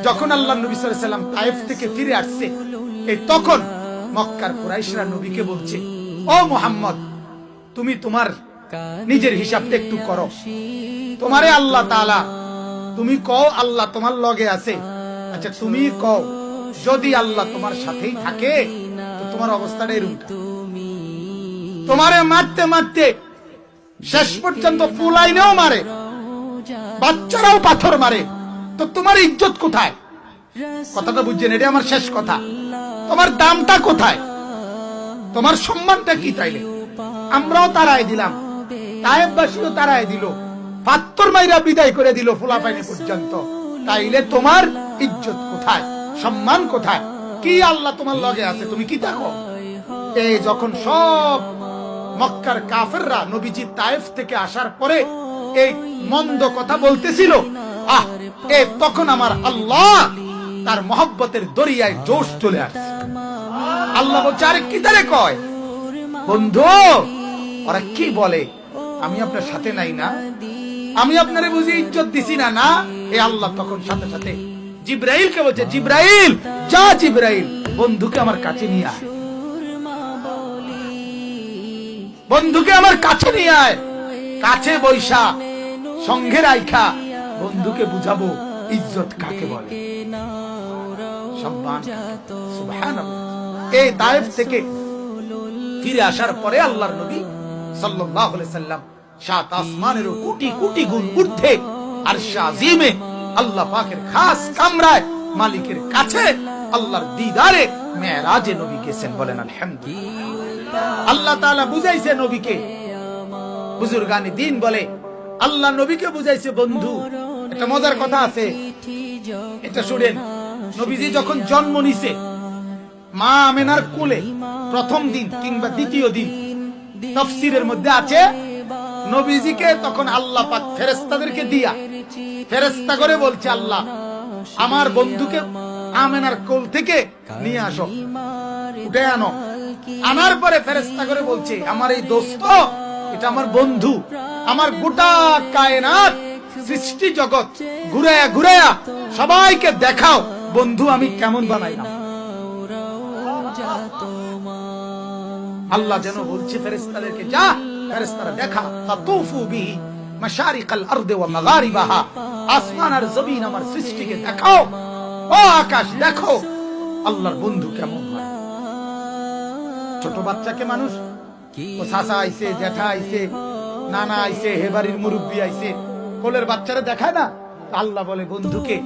যখন আল্লাহ নবী সাল্লাল্লাহু আলাইহি ওয়াসাল্লাম তায়েফ থেকে ফিরে আসছে, এই তখন মক্কার কুরাইশরা নবীকে বলছে, ও মুহাম্মদ, তুমি তোমার নিজের হিসাবটা একটু করো। তোমারে আল্লাহ তাআলা, তুমি কও আল্লাহ তোমার লগে আছে। আচ্ছা তুমি কও, যদি আল্লাহ তোমার সাথেই থাকে তো তোমার অবস্থাটা এরকম। তোমারে মারতে মারতে শেষ পর্যন্ত ফুলাইনেও মারে, বাচ্চারাও পাথর মারে, তো তোমার ইজ্জত কোথায়? কথাটা বুঝছেন? এটা আমার শেষ কথা। তোমার দামটা কোথায়? তোমার সম্মানটা কি? তাইলে আমরাও তারাই দিলাম, তায়েফবাসীও তারাই দিল, পাথর মাইরা বিদায় করে দিল ফুলাফাইনে পর্যন্ত। তাইলে তোমার ইজ্জত কোথায়? সম্মান কোথায়? কি আল্লাহ তোমার লগে আছে, তুমি কি দেখো? এই যখন সব মক্কার কাফেররা নবীজি তায়েফ থেকে আসার পরে এই মন্দ কথা বলতেছিল, তখন আমার আল্লাহ তার মহব্বতের দরিয়ায় জোশ চলে আসছে। আল্লাহ বলছে, আরে কি তারে কয় বন্ধু, ওরা কি বলে, আমি আপনার সাথে নাই না? আমি আপনারে বুঝি ইজ্জত দিছি না? না। এই আল্লাহ তখন সাথে সাথে জিবরাইলকে বলছে, জিবরাইল যা, জিবরাইল বন্ধুকে আমার কাছে নিয়ে আয়, বন্ধুকে আমার কাছে নিয়ে আয়। কাছে বৈশা সঙ্গে রাইখা বন্ধুকে বুঝাবো ইজ্জত কাকে বলে, সম্মান। সুবহানাল্লাহ। এই তায়েফ থেকে ফিরে আসার পরে আল্লাহর নবী সাল্লাল্লাহু আলাইহি সাল্লাম সাত আসমানের কোটি কোটি গুণ ঊর্ধ্বে আরশে আজিমে আল্লাহ পাকের খাস কামরায় মালিকের কাছে আল্লাহর দিদারে মেরাজে নবী গেছেন। বলেন আলহামদুলিল্লাহ। আল্লাহ তাআলা বুঝাইছে নবীকে, বুজুর্গানি দ্বীন বলে আল্লাহ নবীকে বুঝাইছে বন্ধু। একটা মজার কথা আছে, এটা শুনেন। নবীজি যখন জন্ম নিছে মা আমেনার কোলে প্রথম দিন কিংবা দ্বিতীয় দিন, তাফসীরের মধ্যে আছে নবীজিকে তখন আল্লাহ পাক ফেরেশতাদেরকে দিয়া ফেরেশতা করে বলছে, আল্লাহ আমার বন্ধুকে আমেনার কোল থেকে নিয়ে আসো, উঠে আনো। আনার পরে ফেরেশতা করে বলছে, আমার এই দোস্ত, এটা আমার বন্ধু, আমার গোটা কায়নাত সৃষ্টি জগৎ ঘুরায়া ঘুরায়া সবাইকে দেখাও বন্ধু আমি কেমন বানাইলাম। আল্লাহ যেন বলছে ফেরেশতাদেরকে, যা ফেরেশতারা দেখা, তাতুফু বিহি মাশারিকাল আরদি ওয়া মাগারিবাহা, আসমান আর জমিন আমার সৃষ্টিকে দেখাও, ও আকাশ দেখো আল্লাহর বন্ধু কেমন হয়। ছোট বাচ্চাকে মানুষ, ও চাচা আইছে, জ্যাঠা আইছে, নানা আইছে, হেবাড়ির মুরব্বি আইছে, কোলের বাচ্চারা দেখায় না? আল্লাহ বলে বন্ধুকে